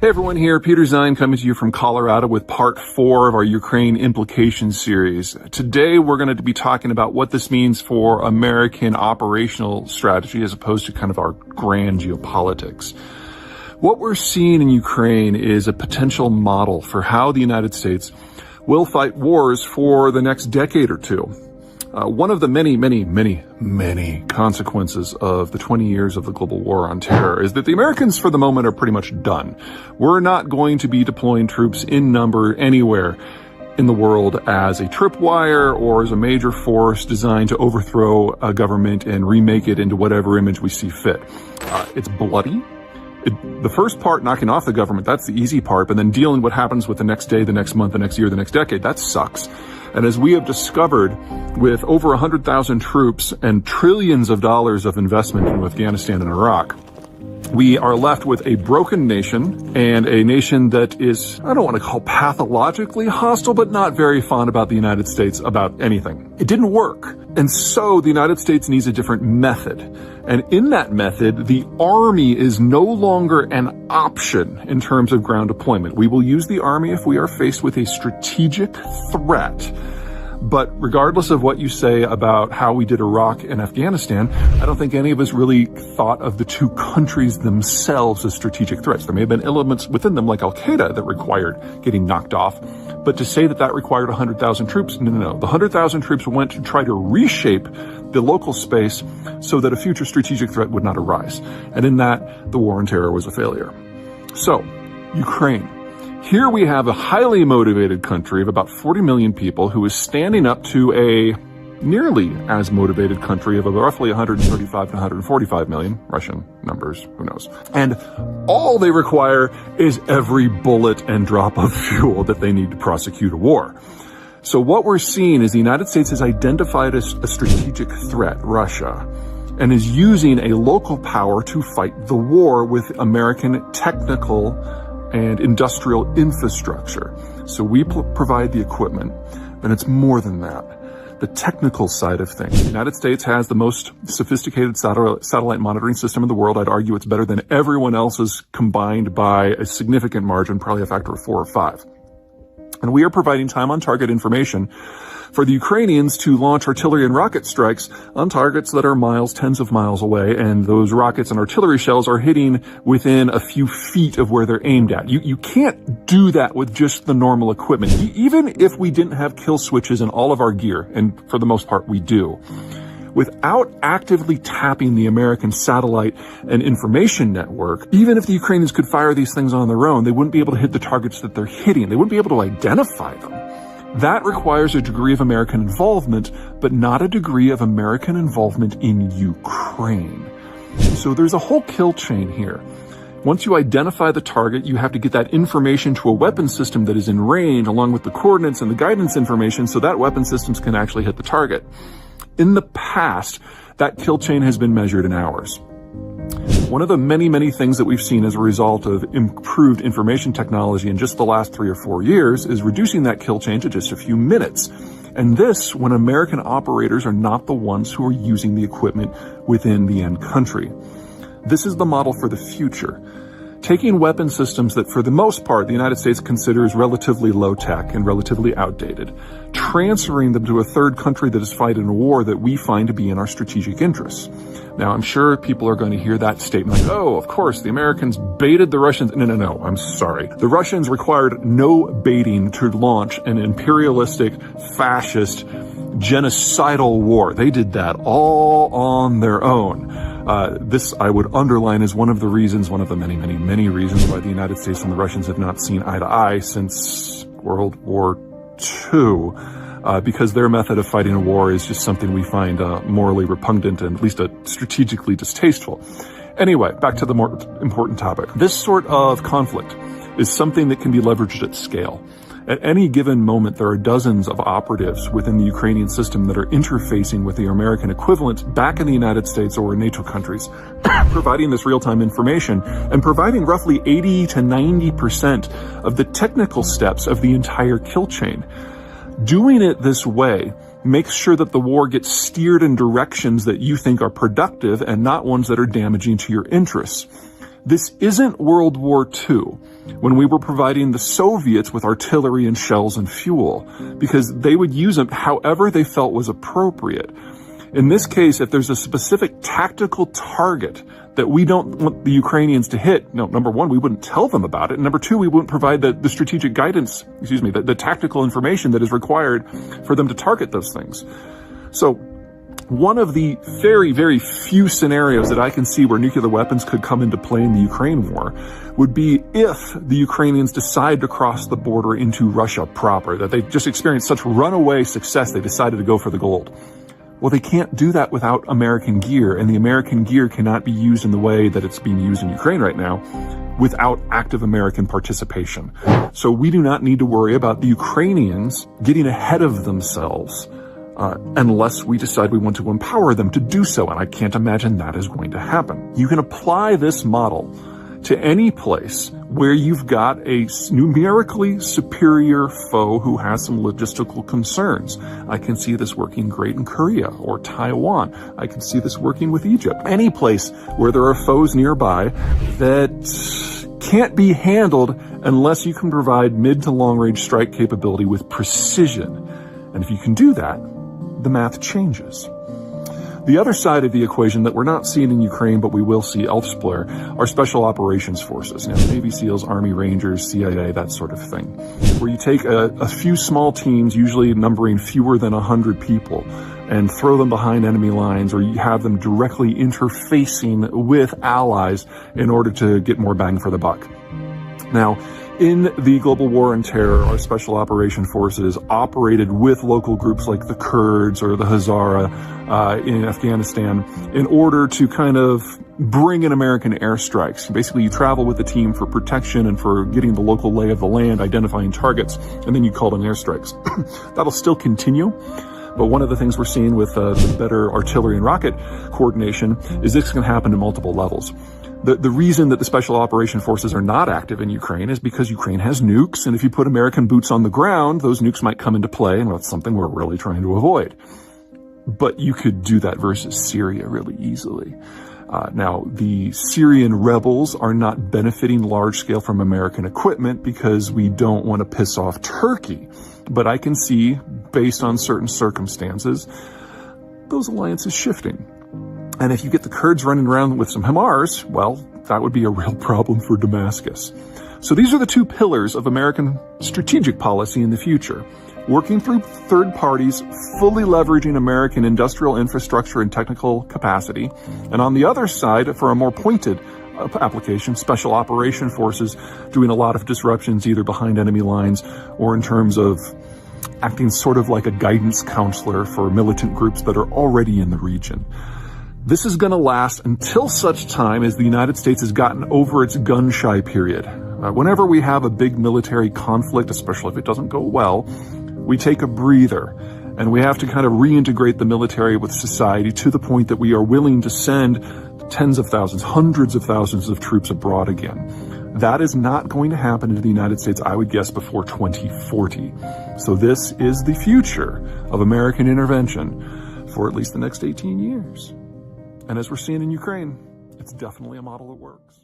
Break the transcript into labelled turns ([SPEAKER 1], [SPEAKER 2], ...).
[SPEAKER 1] Hey everyone, here Peter Zeihan coming to you from Colorado with part 4 of our Ukraine implications series. Today we're going to be talking about what this means for American operational strategy as opposed to kind of our grand geopolitics. What we're seeing in Ukraine is a potential model for how the United States will fight wars for the next decade or two. One of the many consequences of the 20 years of the global war on terror is that the Americans, for the moment, are pretty much done. We're not going to be deploying troops in number anywhere in the world as a tripwire or as a major force designed to overthrow a government and remake it into whatever image we see fit. It's bloody. The first part, knocking off the government, that's the easy part, but then dealing what happens with the next day, the next month, the next year, the next decade, that sucks. And as we have discovered, with over 100,000 troops and trillions of dollars of investment in Afghanistan and Iraq, we are left with a broken nation and a nation that is, I don't want to call pathologically hostile, but not very fond about the United States about anything. It didn't work. And so the United States needs a different method. And in that method, the Army is no longer an option in terms of ground deployment. We will use the Army if we are faced with a strategic threat. But regardless of what you say about how we did Iraq and Afghanistan, I don't think any of us really thought of the two countries themselves as strategic threats. There may have been elements within them like Al-Qaeda that required getting knocked off. But to say that that required 100,000 troops, no. The 100,000 troops went to try to reshape the local space so that a future strategic threat would not arise. And in that, the war on terror was a failure. So, Ukraine. Here we have a highly motivated country of about 40 million people who is standing up to a nearly as motivated country of roughly 135 to 145 million, Russian numbers, who knows. And all they require is every bullet and drop of fuel that they need to prosecute a war. So what we're seeing is the United States has identified as a strategic threat, Russia, and is using a local power to fight the war with American technical and industrial infrastructure. So we provide the equipment, and it's more than that. The technical side of things. The United States has the most sophisticated satellite monitoring system in the world. I'd argue it's better than everyone else's combined by a significant margin, probably a factor of 4 or 5. And we are providing time-on-target information for the Ukrainians to launch artillery and rocket strikes on targets that are miles, tens of miles away, and those rockets and artillery shells are hitting within a few feet of where they're aimed at. You can't do that with just the normal equipment. Even if we didn't have kill switches in all of our gear, and for the most part we do, without actively tapping the American satellite and information network, even if the Ukrainians could fire these things on their own, they wouldn't be able to hit the targets that they're hitting. They wouldn't be able to identify them. That requires a degree of American involvement, but not a degree of American involvement in Ukraine. So there's a whole kill chain here. Once you identify the target, you have to get that information to a weapon system that is in range, along with the coordinates and the guidance information, so that weapon systems can actually hit the target. In the past, that kill chain has been measured in hours. One of the many things that we've seen as a result of improved information technology in just the last 3 or 4 years is reducing that kill chain to just a few minutes. And this when American operators are not the ones who are using the equipment within the end country. This is the model for the future. Taking weapon systems that for the most part the United States considers relatively low tech and relatively outdated, transferring them to a third country that is fighting a war that we find to be in our strategic interests. Now, I'm sure people are going to hear that statement like, oh, of course, the Americans baited the Russians. No, I'm sorry. The Russians required no baiting to launch an imperialistic, fascist, genocidal war. They did that all on their own. This, I would underline, is one of the many reasons why the United States and the Russians have not seen eye to eye since World War II. Because their method of fighting a war is just something we find morally repugnant and at least strategically distasteful. Anyway, back to the more important topic. This sort of conflict is something that can be leveraged at scale. At any given moment, there are dozens of operatives within the Ukrainian system that are interfacing with the American equivalent back in the United States or in NATO countries, providing this real-time information and providing roughly 80 to 90% of the technical steps of the entire kill chain. Doing it this way makes sure that the war gets steered in directions that you think are productive and not ones that are damaging to your interests. This isn't World War II. when we were providing the Soviets with artillery and shells and fuel, because they would use them however they felt was appropriate. In this case, if there's a specific tactical target that we don't want the Ukrainians to hit, no, number one, we wouldn't tell them about it. And number two, we wouldn't provide the strategic guidance, the tactical information that is required for them to target those things. So one of the very, very few scenarios that I can see where nuclear weapons could come into play in the Ukraine war would be if the Ukrainians decide to cross the border into Russia proper, that they just experienced such runaway success they decided to go for the gold. Well, they can't do that without American gear, and the American gear cannot be used in the way that it's being used in Ukraine right now without active American participation. So we do not need to worry about the Ukrainians getting ahead of themselves unless we decide we want to empower them to do so, and I can't imagine that is going to happen. You can apply this model to any place where you've got a numerically superior foe who has some logistical concerns. I can see this working great in Korea or Taiwan. I can see this working with Egypt. Any place where there are foes nearby that can't be handled unless you can provide mid to long range strike capability with precision. And if you can do that, the math changes. The other side of the equation that we're not seeing in Ukraine, but we will see elsewhere, are special operations forces. Navy SEALs, Army Rangers, CIA, that sort of thing. Where you take a few small teams, usually numbering fewer than 100 people, and throw them behind enemy lines, or you have them directly interfacing with allies in order to get more bang for the buck. Now, in the global war on terror, our special operation forces operated with local groups like the Kurds or the Hazara in Afghanistan in order to kind of bring in American airstrikes. Basically, you travel with the team for protection and for getting the local lay of the land, identifying targets, and then you call in airstrikes. That'll still continue. But one of the things we're seeing with the better artillery and rocket coordination is this can happen at multiple levels. The reason that the special operation forces are not active in Ukraine is because Ukraine has nukes, and if you put American boots on the ground, those nukes might come into play, and that's something we're really trying to avoid. But you could do that versus Syria really easily. Now, the Syrian rebels are not benefiting large scale from American equipment because we don't want to piss off Turkey. But I can see, based on certain circumstances, those alliances shifting. And if you get the Kurds running around with some HIMARS, well, that would be a real problem for Damascus. So these are the two pillars of American strategic policy in the future. Working through third parties, fully leveraging American industrial infrastructure and technical capacity. And on the other side, for a more pointed application, special operation forces doing a lot of disruptions either behind enemy lines or in terms of acting sort of like a guidance counselor for militant groups that are already in the region. This is going to last until such time as the United States has gotten over its gun-shy period. Whenever we have a big military conflict, especially if it doesn't go well, we take a breather, and we have to kind of reintegrate the military with society to the point that we are willing to send tens of thousands, hundreds of thousands of troops abroad again. That is not going to happen in the United States, I would guess, before 2040. So this is the future of American intervention for at least the next 18 years. And as we're seeing in Ukraine, it's definitely a model that works.